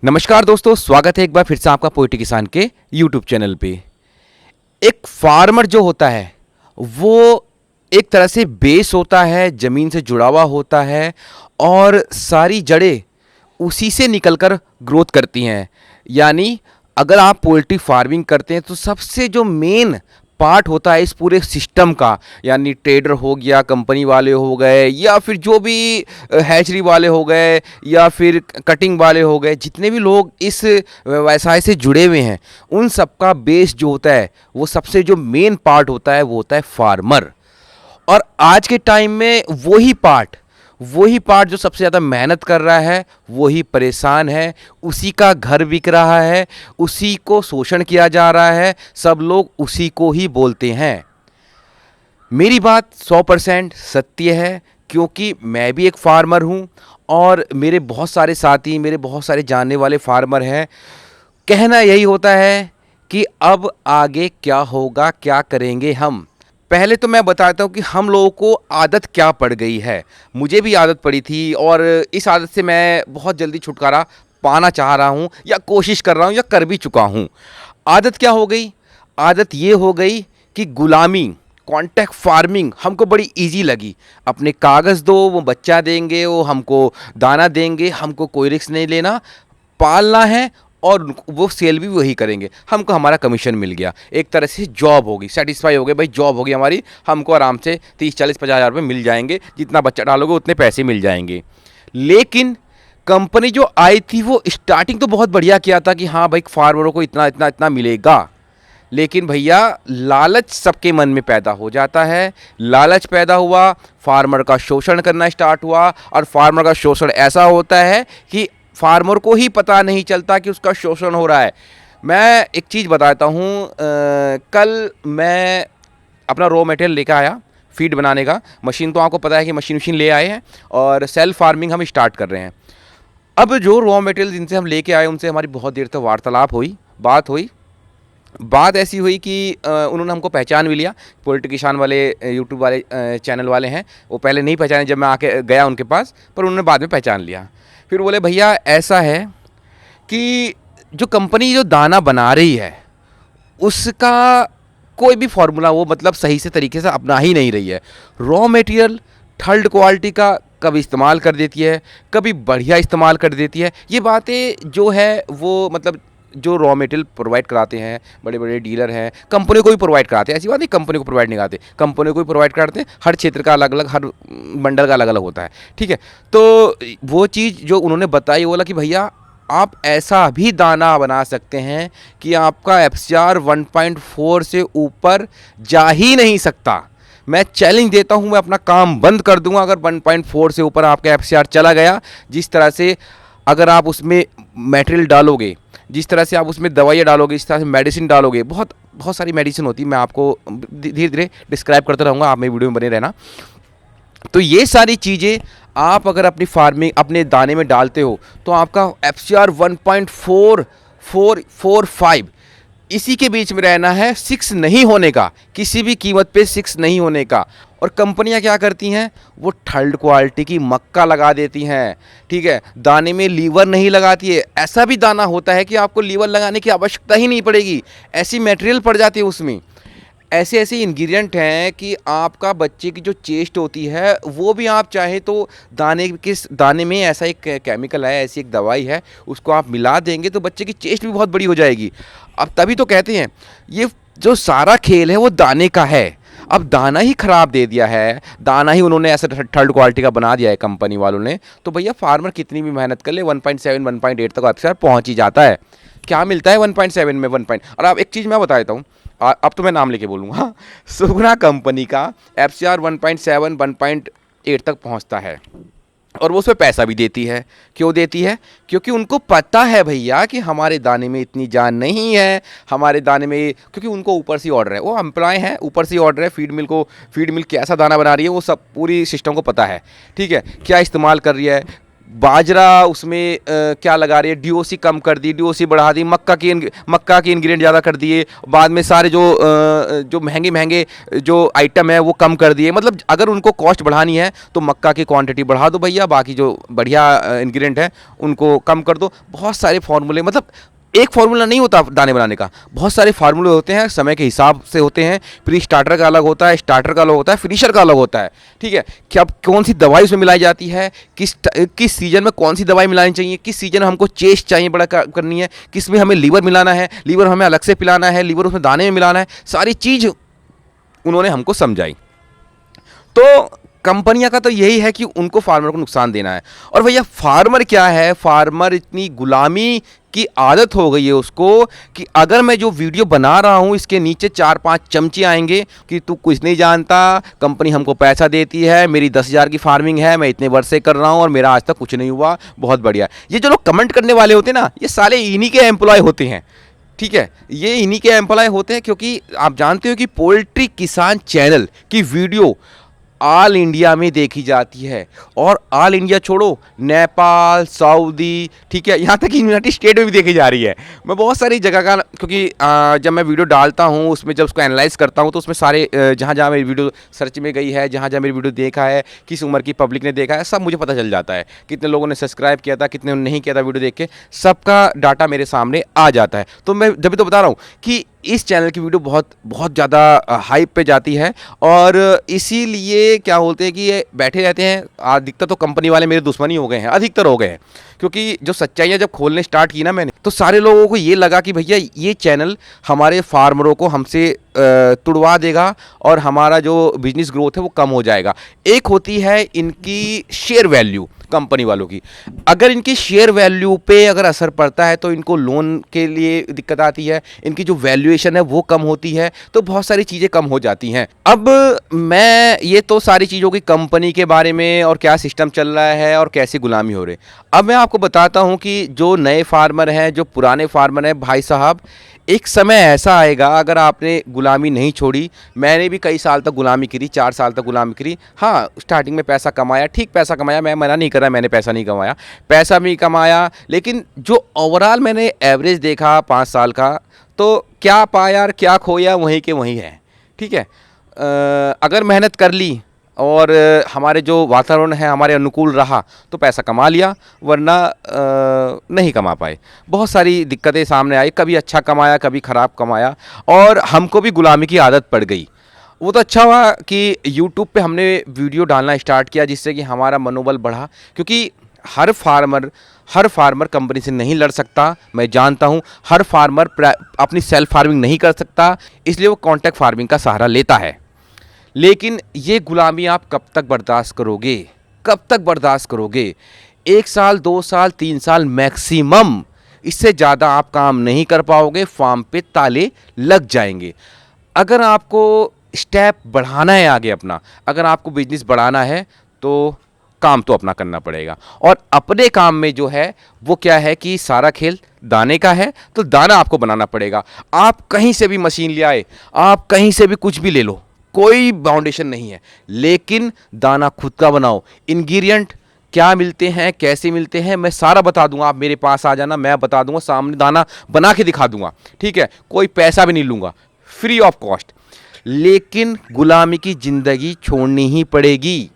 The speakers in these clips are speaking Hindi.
नमस्कार दोस्तों, स्वागत है एक बार फिर से आपका पोएट्री किसान के यूट्यूब चैनल पे। एक फार्मर जो होता है वो एक तरह से बेस होता है, ज़मीन से जुड़ा हुआ होता है और सारी जड़ें उसी से निकलकर ग्रोथ करती हैं। यानी अगर आप पोल्ट्री फार्मिंग करते हैं तो सबसे जो मेन पार्ट होता है इस पूरे सिस्टम का, यानी ट्रेडर हो गया, कंपनी वाले हो गए, या फिर जो भी हैचरी वाले हो गए, या फिर कटिंग वाले हो गए, जितने भी लोग इस व्यवसाय से जुड़े हुए हैं उन सबका बेस जो होता है, वो सबसे जो मेन पार्ट होता है वो होता है फार्मर। और आज के टाइम में वही पार्ट जो सबसे ज़्यादा मेहनत कर रहा है, वही परेशान है, उसी का घर बिक रहा है, उसी को शोषण किया जा रहा है, सब लोग उसी को ही बोलते हैं। मेरी बात 100% सत्य है, क्योंकि मैं भी एक फार्मर हूँ और मेरे बहुत सारे साथी, मेरे बहुत सारे जानने वाले फार्मर हैं। कहना यही होता है कि अब आगे क्या होगा, क्या करेंगे हम। पहले तो मैं बताता हूँ कि हम लोगों को आदत क्या पड़ गई है। मुझे भी आदत पड़ी थी और इस आदत से मैं बहुत जल्दी छुटकारा पाना चाह रहा हूँ, या कोशिश कर रहा हूँ, या कर भी चुका हूँ। आदत क्या हो गई? आदत ये हो गई कि गुलामी, कॉन्ट्रैक्ट फार्मिंग हमको बड़ी इजी लगी। अपने कागज़ दो, वो बच्चा देंगे, वो हमको दाना देंगे, हमको कोई रिस्क नहीं लेना, पालना है और वो सेल भी वही करेंगे, हमको हमारा कमीशन मिल गया। एक तरह से जॉब होगी, सेटिस्फाई हो गए भाई, जॉब होगी हमारी, हमको आराम से 30-40-50 हज़ार रुपये मिल जाएंगे, जितना बच्चा डालोगे उतने पैसे मिल जाएंगे। लेकिन कंपनी जो आई थी वो स्टार्टिंग तो बहुत बढ़िया किया था कि हाँ भाई फार्मरों को इतना इतना इतना मिलेगा। लेकिन भैया लालच सबके मन में पैदा हो जाता है। लालच पैदा हुआ, फार्मर का शोषण करना स्टार्ट हुआ, और फार्मर का शोषण ऐसा होता है कि फार्मर को ही पता नहीं चलता कि उसका शोषण हो रहा है। मैं एक चीज़ बताता हूँ, कल मैं अपना रॉ मटेरियल लेकर आया फीड बनाने का। मशीन तो आपको पता है कि मशीन ले आए हैं और सेल्फ फार्मिंग हम स्टार्ट कर रहे हैं। अब जो रॉ मटेरियल जिनसे हम लेके आए उनसे हमारी बहुत देर तक वार्तालाप हुई, बात ऐसी हुई कि उन्होंने हमको पहचान भी लिया। पोल्ट्री किसान वाले यूट्यूब वाले चैनल वाले हैं, वो पहले नहीं पहचाने जब मैं आके गया उनके पास, पर उन्होंने बाद में पहचान लिया। फिर बोले भैया ऐसा है कि जो कंपनी जो दाना बना रही है उसका कोई भी फार्मूला वो मतलब सही से तरीके से अपना ही नहीं रही है। रॉ मटेरियल थर्ड क्वालिटी का कभी इस्तेमाल कर देती है, कभी बढ़िया इस्तेमाल कर देती है। ये बातें जो है वो मतलब जो रॉ मटेरियल प्रोवाइड कराते हैं बड़े बड़े डीलर हैं, कंपनी को भी प्रोवाइड कराते हैं। ऐसी बात नहीं कंपनी को प्रोवाइड नहीं कराते, कंपनी को भी प्रोवाइड कराते हैं। हर क्षेत्र का अलग अलग, हर बंडल का अलग अलग होता है, ठीक है। तो वो चीज़ जो उन्होंने बताई, बोला कि भैया आप ऐसा भी दाना बना सकते हैं कि आपका FCR 1.4 से ऊपर जा ही नहीं सकता। मैं चैलेंज देता हूं, मैं अपना काम बंद कर दूंगा अगर 1.4 से ऊपर आपका FCR चला गया। जिस तरह से अगर आप उसमें मटेरियल डालोगे, जिस तरह से आप उसमें दवाइयाँ डालोगे, इस तरह से मेडिसिन डालोगे, बहुत बहुत सारी मेडिसिन होती है, मैं आपको धीरे धीरे डिस्क्राइब करता रहूँगा, आप मेरी वीडियो में बने रहना। तो ये सारी चीज़ें आप अगर अपनी फार्मिंग अपने दाने में डालते हो तो आपका FCR 1.445 इसी के बीच में रहना है, 6 नहीं होने का, किसी भी कीमत पे 6 नहीं होने का। और कंपनियां क्या करती हैं, वो थर्ड क्वालिटी की मक्का लगा देती हैं, ठीक है, दाने में लीवर नहीं लगाती है। ऐसा भी दाना होता है कि आपको लीवर लगाने की आवश्यकता ही नहीं पड़ेगी, ऐसी मटेरियल पड़ जाती है उसमें। ऐसे ऐसे इंग्रेडिएंट हैं कि आपका बच्चे की जो चेस्ट होती है वो भी आप चाहे तो दाने में ऐसा एक केमिकल है, ऐसी एक दवाई है, उसको आप मिला देंगे तो बच्चे की चेस्ट भी बहुत बड़ी हो जाएगी। अब तभी तो कहते हैं ये जो सारा खेल है वो दाने का है। अब दाना ही ख़राब दे दिया है, दाना ही उन्होंने ऐसा थर्ड क्वालिटी का बना दिया है कंपनी वालों ने, तो भैया फार्मर कितनी भी मेहनत कर ले 1.7 1.8 तक FCR पहुँच ही जाता है। क्या मिलता है 1.7 में 1. और अब एक चीज़ मैं बता देता हूँ, अब तो मैं नाम लेके बोलूँगा। सुगुना कंपनी का FCR 1.7 1.8 तक पहुँचता है और वो उसमें पैसा भी देती है। क्यों देती है? क्योंकि उनको पता है भैया कि हमारे दाने में इतनी जान नहीं है, हमारे दाने में, क्योंकि उनको ऊपर से ऑर्डर है, वो एम्प्लॉय हैं, ऊपर से ऑर्डर है फीड मिल कैसा दाना बना रही है, वो सब पूरी सिस्टम को पता है, ठीक है, क्या इस्तेमाल कर रही है, बाजरा उसमें क्या लगा रही है, डीओसी कम कर दी, डीओसी बढ़ा दी, मक्का के इंग्रेडिएंट ज़्यादा कर दिए, बाद में सारे जो महंगे महंगे जो आइटम है वो कम कर दिए। मतलब अगर उनको कॉस्ट बढ़ानी है तो मक्का की क्वांटिटी बढ़ा दो भैया, बाकी जो बढ़िया इंग्रेडिएंट है उनको कम कर दो। बहुत सारे फॉर्मूले, मतलब एक फार्मूला नहीं होता दाने बनाने का, बहुत सारे फार्मूले होते हैं, समय के हिसाब से होते हैं। प्री स्टार्टर का अलग होता है, स्टार्टर का अलग होता है, फिनिशर का अलग होता है। ठीक है, कि अब कौन सी दवाई उसमें मिलाई जाती है, किस सीजन में कौन सी दवाई मिलानी चाहिए, किस सीजन में हमको चेस्ट चाहिए बड़ा करनी है, किस में हमें लीवर मिलाना है, लीवर हमें अलग से पिलाना है, लीवर उसमें दाने में मिलाना है, सारी चीज़ उन्होंने हमको समझाई। तो कंपनियां का तो यही है कि उनको फार्मर को नुकसान देना है। और भैया फार्मर क्या है, फार्मर इतनी गुलामी की आदत हो गई है उसको कि अगर मैं जो वीडियो बना रहा हूँ इसके नीचे 4-5 चमचे आएंगे कि तू कुछ नहीं जानता, कंपनी हमको पैसा देती है, मेरी 10,000 की फार्मिंग है, मैं इतने वर्ष से कर रहा हूँ और मेरा आज तक कुछ नहीं हुआ, बहुत बढ़िया। ये जो लोग कमेंट करने वाले होते हैं ना, ये साले इन्हीं के एम्प्लॉय होते हैं। ठीक है, ये इन्हीं के एम्प्लॉय होते हैं, क्योंकि आप जानते हो कि पोल्ट्री किसान चैनल की वीडियो ऑल इंडिया में देखी जाती है। और ऑल इंडिया छोड़ो, नेपाल, सऊदी, ठीक है, यहाँ तक कि यूनाइटेड स्टेट में भी देखी जा रही है। मैं बहुत सारी जगह का, क्योंकि जब मैं वीडियो डालता हूँ उसमें जब उसको एनालाइज करता हूँ तो उसमें सारे जहाँ जहाँ मेरी वीडियो सर्च में गई है, जहाँ जहाँ मेरी वीडियो देखा है, किस उम्र की पब्लिक ने देखा है, सब मुझे पता चल जाता है। कितने लोगों ने सब्सक्राइब किया था, कितने नहीं किया था वीडियो देख के, सबका डाटा मेरे सामने आ जाता है। तो मैं जब भी तो बता रहा हूँ कि इस चैनल की वीडियो बहुत बहुत ज़्यादा हाइप पे जाती है। और इसीलिए क्या बोलते हैं कि ये बैठे रहते हैं। अधिकतर तो कंपनी वाले मेरे दुश्मन ही हो गए हैं, अधिकतर हो गए हैं, क्योंकि जो सच्चाइयाँ जब खोलने स्टार्ट की ना मैंने, तो सारे लोगों को ये लगा कि भैया ये चैनल हमारे फार्मरों को हमसे तुड़वा देगा और हमारा जो बिजनेस ग्रोथ है वो कम हो जाएगा। एक होती है इनकी शेयर वैल्यू कंपनी वालों की, अगर इनकी शेयर वैल्यू पे अगर असर पड़ता है तो इनको लोन के लिए दिक्कत आती है, इनकी जो वैल्यूएशन है वो कम होती है, तो बहुत सारी चीज़ें कम हो जाती हैं। अब मैं ये तो सारी चीज़ों की कंपनी के बारे में और क्या सिस्टम चल रहा है और कैसी गुलामी हो रही है। अब मैं आपको बताता हूँ कि जो नए फार्मर हैं, जो पुराने फार्मर हैं, भाई साहब, एक समय ऐसा आएगा अगर आपने गुलामी नहीं छोड़ी। मैंने भी कई साल तक गुलामी करी, 4 साल तक गुलामी करी। हाँ, स्टार्टिंग में पैसा कमाया, ठीक पैसा कमाया, मैं मना नहीं कर रहा मैंने पैसा नहीं कमाया, पैसा भी कमाया, लेकिन जो ओवरऑल मैंने एवरेज देखा 5 साल का, तो क्या पाया और क्या खोया वहीं के वहीं है। ठीक है, अगर मेहनत कर ली और हमारे जो वातावरण है हमारे अनुकूल रहा तो पैसा कमा लिया, वरना नहीं कमा पाए। बहुत सारी दिक्कतें सामने आई, कभी अच्छा कमाया, कभी ख़राब कमाया, और हमको भी गुलामी की आदत पड़ गई। वो तो अच्छा हुआ कि यूट्यूब पे हमने वीडियो डालना स्टार्ट किया, जिससे कि हमारा मनोबल बढ़ा, क्योंकि हर फार्मर कंपनी से नहीं लड़ सकता। मैं जानता हूँ हर फार्मर अपनी सेल्फ फार्मिंग नहीं कर सकता, इसलिए वो कॉन्ट्रैक्ट फार्मिंग का सहारा लेता है। लेकिन ये गुलामी आप कब तक बर्दाश्त करोगे, कब तक बर्दाश्त करोगे? 1 साल, 2 साल, 3 साल मैक्सिमम, इससे ज़्यादा आप काम नहीं कर पाओगे, फार्म पे ताले लग जाएंगे। अगर आपको स्टेप बढ़ाना है आगे अपना, अगर आपको बिजनेस बढ़ाना है तो काम तो अपना करना पड़ेगा। और अपने काम में जो है वो क्या है कि सारा खेल दाने का है, तो दाना आपको बनाना पड़ेगा। आप कहीं से भी मशीन ले आए, आप कहीं से भी कुछ भी ले लो, कोई बाउंडेशन नहीं है, लेकिन दाना खुद का बनाओ। इंग्रेडिएंट क्या मिलते हैं, कैसे मिलते हैं, मैं सारा बता दूंगा। आप मेरे पास आ जाना, मैं बता दूंगा, सामने दाना बना के दिखा दूंगा। ठीक है, कोई पैसा भी नहीं लूंगा, फ्री ऑफ कॉस्ट। लेकिन गुलामी की जिंदगी छोड़नी ही पड़ेगी।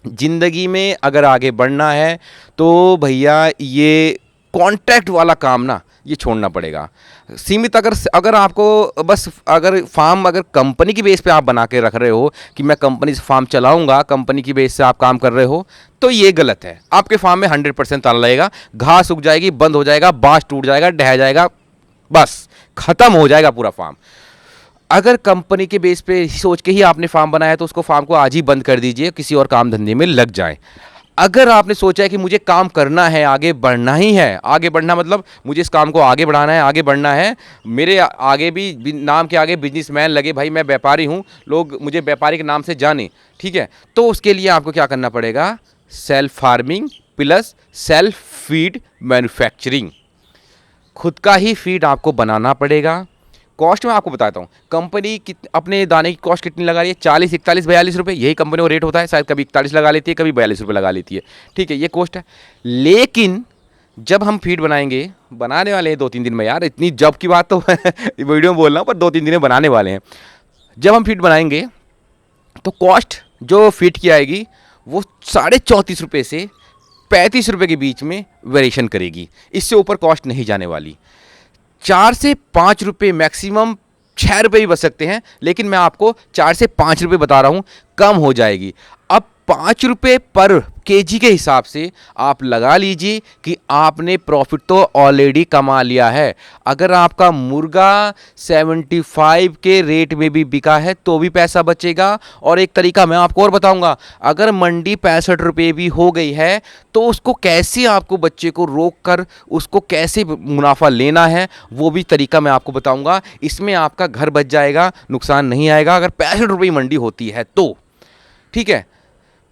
जिंदगी में अगर आगे बढ़ना है तो भैया ये कॉन्ट्रैक्ट वाला काम ना, ये छोड़ना पड़ेगा। सीमित अगर आपको बस अगर फार्म अगर कंपनी की बेस पे आप बना के रख रहे हो कि मैं कंपनी से फार्म चलाऊंगा, कंपनी की बेस से आप काम कर रहे हो, तो ये गलत है। आपके फार्म में 100% ताला लगेगा, घास उग जाएगी, बंद हो जाएगा, बांस टूट जाएगा, ढह जाएगा, बस खत्म हो जाएगा पूरा फार्म। अगर कंपनी के बेस पे सोच के ही आपने फार्म बनाया तो उसको फार्म को आज ही बंद कर दीजिए, किसी और काम धंधे में लग जाए। अगर आपने सोचा है कि मुझे काम करना है, आगे बढ़ना ही है, आगे बढ़ना मतलब मुझे इस काम को आगे बढ़ाना है, आगे बढ़ना है, मेरे आगे भी नाम के आगे बिजनेसमैन लगे, भाई मैं व्यापारी हूँ, लोग मुझे व्यापारी के नाम से जाने, ठीक है, तो उसके लिए आपको क्या करना पड़ेगा? Self farming plus self feed manufacturing. खुद का ही फीड आपको बनाना पड़ेगा, कॉस्ट मैं आपको बताता हूँ, कंपनी अपने दाने की कॉस्ट कितनी लगा रही है, 40, 41, 42 रुपये, यही कंपनी का रेट होता है। शायद कभी 41 लगा लेती है, कभी 42 रुपये लगा लेती है, ठीक है, ये कॉस्ट है। लेकिन जब हम फीड बनाएंगे, बनाने वाले हैं 2-3 दिन में यार, इतनी जब की बात तो वीडियो में बोल रहा हूँ, पर 2-3 दिन में बनाने वाले हैं। जब हम फीड बनाएंगे तो कॉस्ट जो फीड की आएगी वो 34.5 रुपये से 35 रुपये के बीच में वेरिएशन करेगी, इससे ऊपर कॉस्ट नहीं जाने वाली। 4 से 5 रुपये मैक्सिमम, 6 रुपये भी बच सकते हैं, लेकिन मैं आपको 4 से 5 रुपये बता रहा हूँ, कम हो जाएगी। अब 5 रुपये पर केजी के हिसाब से आप लगा लीजिए कि आपने प्रॉफिट तो ऑलरेडी कमा लिया है। अगर आपका मुर्गा 75 के रेट में भी बिका है तो भी पैसा बचेगा। और एक तरीका मैं आपको और बताऊंगा, अगर मंडी 65 रुपये भी हो गई है तो उसको कैसे आपको बच्चे को रोक कर उसको कैसे मुनाफा लेना है, वो भी तरीका मैं आपको बताऊंगा। इसमें आपका घर बच जाएगा, नुकसान नहीं आएगा अगर 65 रुपये मंडी होती है तो, ठीक है।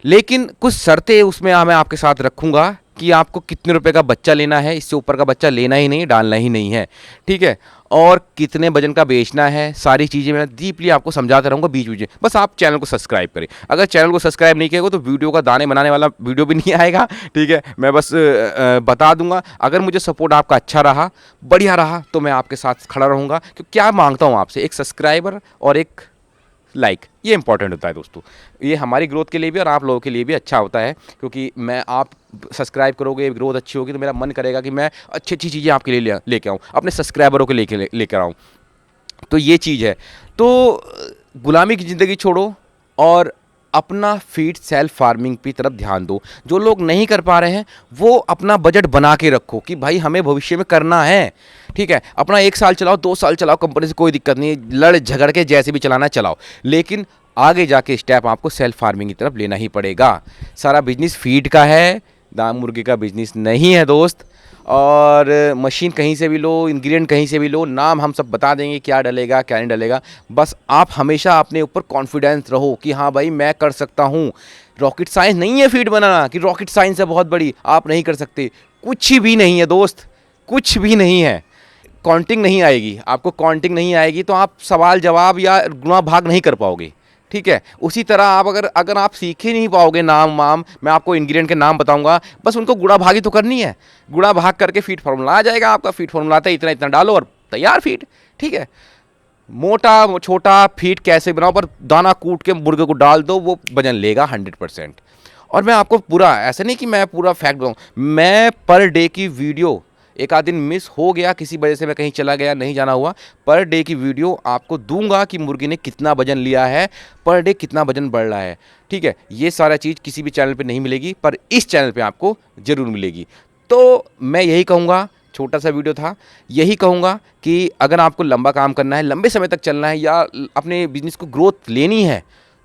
लेकिन कुछ शर्तें उसमें मैं आपके साथ रखूंगा कि आपको कितने रुपए का बच्चा लेना है, इससे ऊपर का बच्चा लेना ही नहीं, डालना ही नहीं है, ठीक है। और कितने वजन का बेचना है, सारी चीज़ें मैं डीपली आपको समझाता रहूँगा बीच बीच में। बस आप चैनल को सब्सक्राइब करें। अगर चैनल को सब्सक्राइब नहीं किया तो वीडियो का दाने बनाने वाला वीडियो भी नहीं आएगा, ठीक है। मैं बस बता दूंगा। अगर मुझे सपोर्ट आपका अच्छा रहा, बढ़िया रहा, तो मैं आपके साथ खड़ा रहूँगा। क्योंकि क्या मांगता हूँ आपसे, एक सब्सक्राइबर और एक लाइक, ये इंपॉर्टेंट होता है दोस्तों। ये हमारी ग्रोथ के लिए भी और आप लोगों के लिए भी अच्छा होता है, क्योंकि मैं आप सब्सक्राइब करोगे, ग्रोथ अच्छी होगी, तो मेरा मन करेगा कि मैं अच्छी अच्छी चीज़ें आपके लिए लेके आऊँ, अपने सब्सक्राइबरों के लेकर आऊँ। तो ये चीज़ है। तो गुलामी की ज़िंदगी छोड़ो और अपना फीड सेल्फ फार्मिंग की तरफ ध्यान दो। जो लोग नहीं कर पा रहे हैं वो अपना बजट बना के रखो कि भाई हमें भविष्य में करना है, ठीक है। अपना 1 साल चलाओ, 2 साल चलाओ, कंपनी से कोई दिक्कत नहीं, लड़ झगड़ के जैसे भी चलाना चलाओ, लेकिन आगे जाके स्टेप आपको सेल्फ फार्मिंग की तरफ लेना ही पड़ेगा। सारा बिजनेस फीड का है, दाम मुर्गे का बिजनेस नहीं है दोस्त। और मशीन कहीं से भी लो, इंग्रेडिएंट कहीं से भी लो, नाम हम सब बता देंगे क्या डलेगा क्या नहीं डलेगा। बस आप हमेशा अपने ऊपर कॉन्फिडेंस रहो कि हाँ भाई मैं कर सकता हूँ। रॉकेट साइंस नहीं है फीड बनाना कि रॉकेट साइंस है बहुत बड़ी, आप नहीं कर सकते। कुछ भी नहीं है दोस्त, कुछ भी नहीं है। काउंटिंग नहीं आएगी, आपको काउंटिंग नहीं आएगी तो आप सवाल जवाब या गुणा भाग नहीं कर पाओगे, ठीक है। उसी तरह आप अगर आप सीख ही नहीं पाओगे नाम वाम, मैं आपको इंग्रेडिएंट के नाम बताऊंगा, बस उनको गुणा भागी तो करनी है। गुणा भाग करके फीड फार्मूला आ जाएगा आपका। फीड फार्मूला आता है, इतना इतना डालो और तैयार फीड, ठीक है। मोटा छोटा फीड कैसे बनाओ, पर दाना कूट के मुर्गे को डाल दो, वो वजन लेगा 100%। और मैं आपको पूरा, ऐसा नहीं कि मैं पूरा फैक्ट बताऊँ, मैं पर डे की वीडियो, एक आध दिन मिस हो गया किसी वजह से, मैं कहीं चला गया, नहीं जाना हुआ, पर डे की वीडियो आपको दूंगा कि मुर्गी ने कितना वजन लिया है, पर डे कितना वजन बढ़ रहा है, ठीक है। ये सारा चीज़ किसी भी चैनल पे नहीं मिलेगी, पर इस चैनल पे आपको ज़रूर मिलेगी। तो मैं यही कहूँगा, छोटा सा वीडियो था, यही कहूँगा कि अगर आपको लंबा काम करना है, लंबे समय तक चलना है, या अपने बिजनेस को ग्रोथ लेनी है,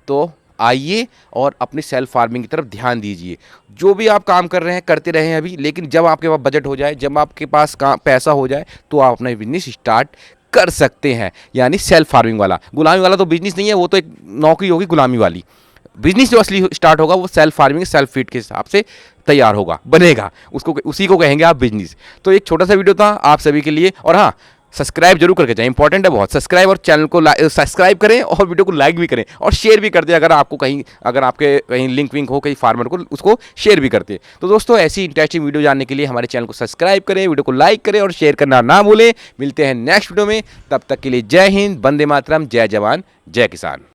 तो आइए और अपनी सेल्फ फार्मिंग की तरफ ध्यान दीजिए। जो भी आप काम कर रहे हैं करते रहें अभी, लेकिन जब आपके पास बजट हो जाए, जब आपके पास पैसा हो जाए, तो आप अपना बिजनेस स्टार्ट कर सकते हैं। यानी सेल्फ फार्मिंग वाला, गुलामी वाला तो बिजनेस नहीं है, वो तो एक नौकरी होगी गुलामी वाली। बिजनेस जो असली स्टार्ट होगा वो सेल्फ फार्मिंग, सेल्फ फीड के हिसाब से तैयार होगा, बनेगा, उसको उसी को कहेंगे आप बिजनेस। तो एक छोटा सा वीडियो था आप सभी के लिए। और हाँ, सब्सक्राइब जरूर करके जाएं, इंपॉर्टेंट है बहुत। सब्सक्राइब और चैनल को सब्सक्राइब करें और वीडियो को लाइक भी करें और शेयर भी कर दें। अगर आपको अगर आपके कहीं लिंक विंक हो कहीं फार्मर को, उसको शेयर भी करते। तो दोस्तों ऐसी इंटरेस्टिंग वीडियो जानने के लिए हमारे चैनल को सब्सक्राइब करें, वीडियो को लाइक करें और शेयर करना ना भूलें। मिलते हैं नेक्स्ट वीडियो में, तब तक के लिए जय हिंद, वंदे मातरम, जय जवान, जय किसान।